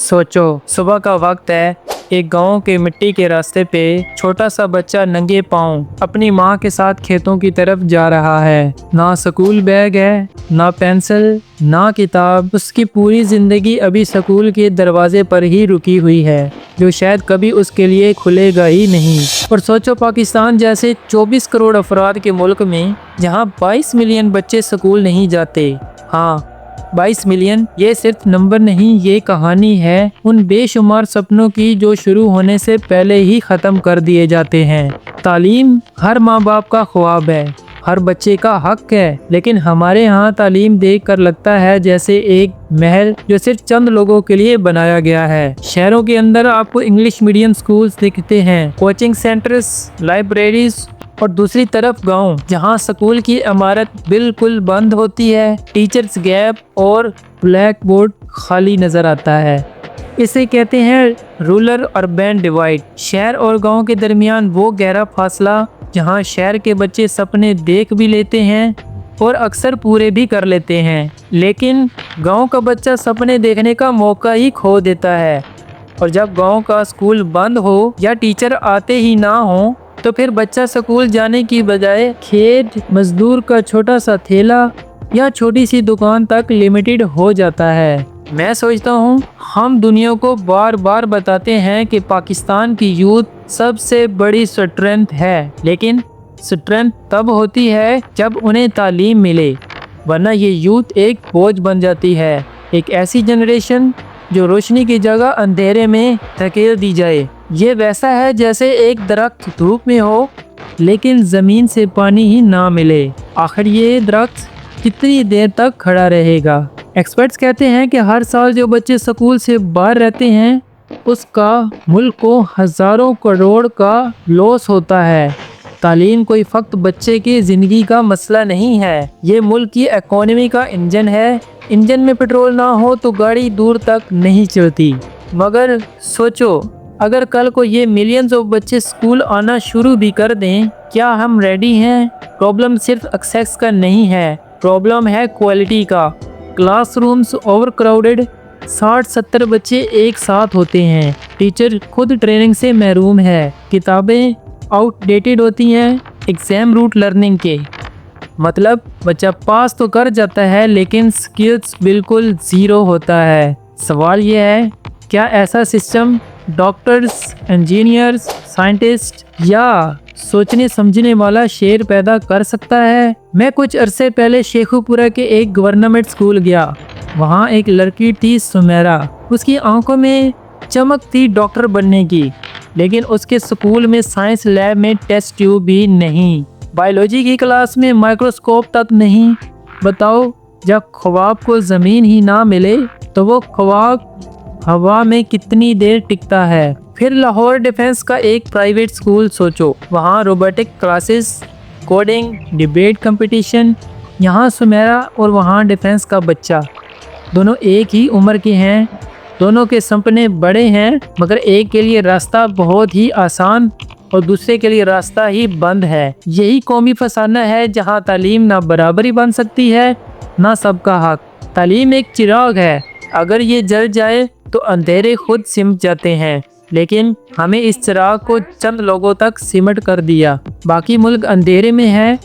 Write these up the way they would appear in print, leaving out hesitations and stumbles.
सोचो, सुबह का वक्त है। एक गांव के मिट्टी के रास्ते पे छोटा सा बच्चा नंगे पांव अपनी माँ के साथ खेतों की तरफ जा रहा है। ना स्कूल बैग है, ना पेंसिल, ना किताब। उसकी पूरी जिंदगी अभी स्कूल के दरवाजे पर ही रुकी हुई है, जो शायद कभी उसके लिए खुलेगा ही नहीं। और सोचो, पाकिस्तान जैसे 24 करोड़ अफराद के मुल्क में जहाँ 22 मिलियन बच्चे स्कूल नहीं जाते। हाँ, 22 मिलियन, ये सिर्फ नंबर नहीं, ये कहानी है उन बेशुमार सपनों की जो शुरू होने से पहले ही ख़त्म कर दिए जाते हैं। तालीम हर माँ बाप का ख्वाब है, हर बच्चे का हक है, लेकिन हमारे यहाँ तालीम देखकर लगता है जैसे एक महल जो सिर्फ चंद लोगों के लिए बनाया गया है। शहरों के अंदर आपको इंग्लिश मीडियम स्कूल्स दिखते हैं, कोचिंग सेंटर्स, लाइब्रेरीज, और दूसरी तरफ गांव जहां स्कूल की इमारत बिल्कुल बंद होती है, टीचर्स गैप और ब्लैक बोर्ड खाली नजर आता है। इसे कहते हैं रूरल अर्बन डिवाइड। शहर और गांव के दरमियान वो गहरा फासला जहां शहर के बच्चे सपने देख भी लेते हैं और अक्सर पूरे भी कर लेते हैं, लेकिन गांव का बच्चा सपने देखने का मौका ही खो देता है। और जब गांव का स्कूल बंद हो या टीचर आते ही ना हो, तो फिर बच्चा स्कूल जाने की बजाय खेत मजदूर का छोटा सा ठेला या छोटी सी दुकान तक लिमिटेड हो जाता है। मैं सोचता हूँ, हम दुनिया को बार बार बताते हैं कि पाकिस्तान की यूथ सबसे बड़ी स्ट्रेंथ है, लेकिन स्ट्रेंथ तब होती है जब उन्हें तालीम मिले, वरना ये यूथ एक बोझ बन जाती है। एक ऐसी जनरेशन जो रोशनी की जगह अंधेरे में धकेल दी जाए। ये वैसा है जैसे एक दरख्त धूप में हो लेकिन ज़मीन से पानी ही ना मिले। आखिर ये दरख्त कितनी देर तक खड़ा रहेगा? एक्सपर्ट्स कहते हैं कि हर साल जो बच्चे स्कूल से बाहर रहते हैं, उसका मुल्क को हज़ारों करोड़ का लॉस होता है। तालीम कोई फक्त बच्चे की ज़िंदगी का मसला नहीं है, ये मुल्क की इकोनॉमी का इंजन है। इंजन में पेट्रोल ना हो तो गाड़ी दूर तक नहीं चलती। मगर सोचो, अगर कल को ये मिलियंस ऑफ बच्चे स्कूल आना शुरू भी कर दें, क्या हम रेडी हैं? प्रॉब्लम सिर्फ एक्सेस का नहीं है, प्रॉब्लम है क्वालिटी का। क्लासरूम्स ओवर क्राउडेड, 60-70 बच्चे एक साथ होते हैं, टीचर खुद ट्रेनिंग से महरूम है, किताबें आउटडेटेड होती हैं, एग्ज़ाम रूट लर्निंग के। मतलब बच्चा पास तो कर जाता है लेकिन स्किल्स बिल्कुल ज़ीरो होता है। सवाल ये है, क्या ऐसा सिस्टम डॉक्टर्स, इंजीनियर्स, साइंटिस्ट या सोचने समझने वाला शेर पैदा कर सकता है? मैं कुछ अरसे पहले शेखुपुरा के एक गवर्नमेंट स्कूल गया। वहाँ एक लड़की थी सुमेरा, उसकी आंखों में चमक थी डॉक्टर बनने की, लेकिन उसके स्कूल में साइंस लैब में टेस्ट ट्यूब भी नहीं, बायोलॉजी की क्लास में माइक्रोस्कोप तक नहीं। बताओ, जब ख्वाब को ज़मीन ही ना मिले तो वो ख्वाब हवा में कितनी देर टिकता है? फिर लाहौर डिफेंस का एक प्राइवेट स्कूल सोचो, वहाँ robotic classes, coding, debate competition. यहाँ सुमेरा और वहाँ डिफेंस का बच्चा, दोनों एक ही उम्र के हैं, दोनों के सपने बड़े हैं, मगर एक के लिए रास्ता बहुत ही आसान और दूसरे के लिए रास्ता ही बंद है। यही कौमी फसाना है, जहाँ तालीम ना बराबरी बन सकती है ना सबका हक। तालीम एक चिराग है, अगर ये जल जाए तो अंधेरे खुद सिमट जाते हैं, लेकिन हमें इस चिराग को चंद लोगों तक सिमट कर दिया। बाकी मुल्क अंधेरे में है,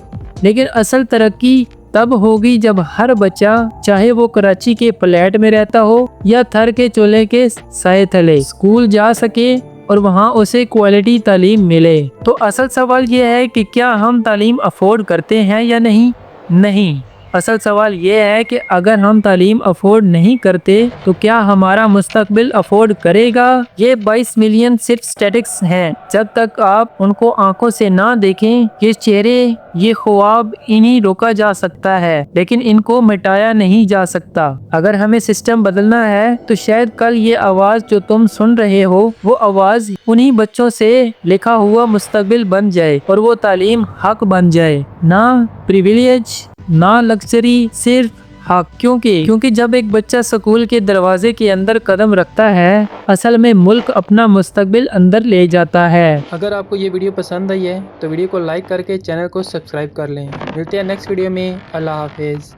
लेकिन असल तरक्की तब होगी जब हर बच्चा, चाहे वो कराची के फ्लैट में रहता हो या थर के चूल्हे के साए तले, स्कूल जा सके और वहाँ उसे क्वालिटी तालीम मिले। तो असल सवाल ये है कि क्या हम तालीम अफोर्ड करते हैं या नहीं? नहीं, असल सवाल ये है कि अगर हम तालीम अफोर्ड नहीं करते तो क्या हमारा मुस्तकबिल अफोर्ड करेगा? ये 22 मिलियन सिर्फ स्टैटिक्स हैं। जब तक आप उनको आंखों से ना देखें, ये चेहरे, ये ख्वाब, इन्हीं रोका जा सकता है, लेकिन इनको मिटाया नहीं जा सकता। अगर हमें सिस्टम बदलना है तो शायद कल ये आवाज़ जो तुम सुन रहे हो, वो आवाज़ उन्हीं बच्चों से लिखा हुआ मुस्तकबिल बन जाए और वो तालीम हक बन जाए, ना प्रिविलेज, ना लग्जरी, सिर्फ हक। क्योंकि जब एक बच्चा स्कूल के दरवाजे के अंदर कदम रखता है, असल में मुल्क अपना मुस्तकबिल अंदर ले जाता है। अगर आपको ये वीडियो पसंद आई है तो वीडियो को लाइक करके चैनल को सब्सक्राइब कर लें। मिलते हैं नेक्स्ट वीडियो में। अल्लाह हाफिज़।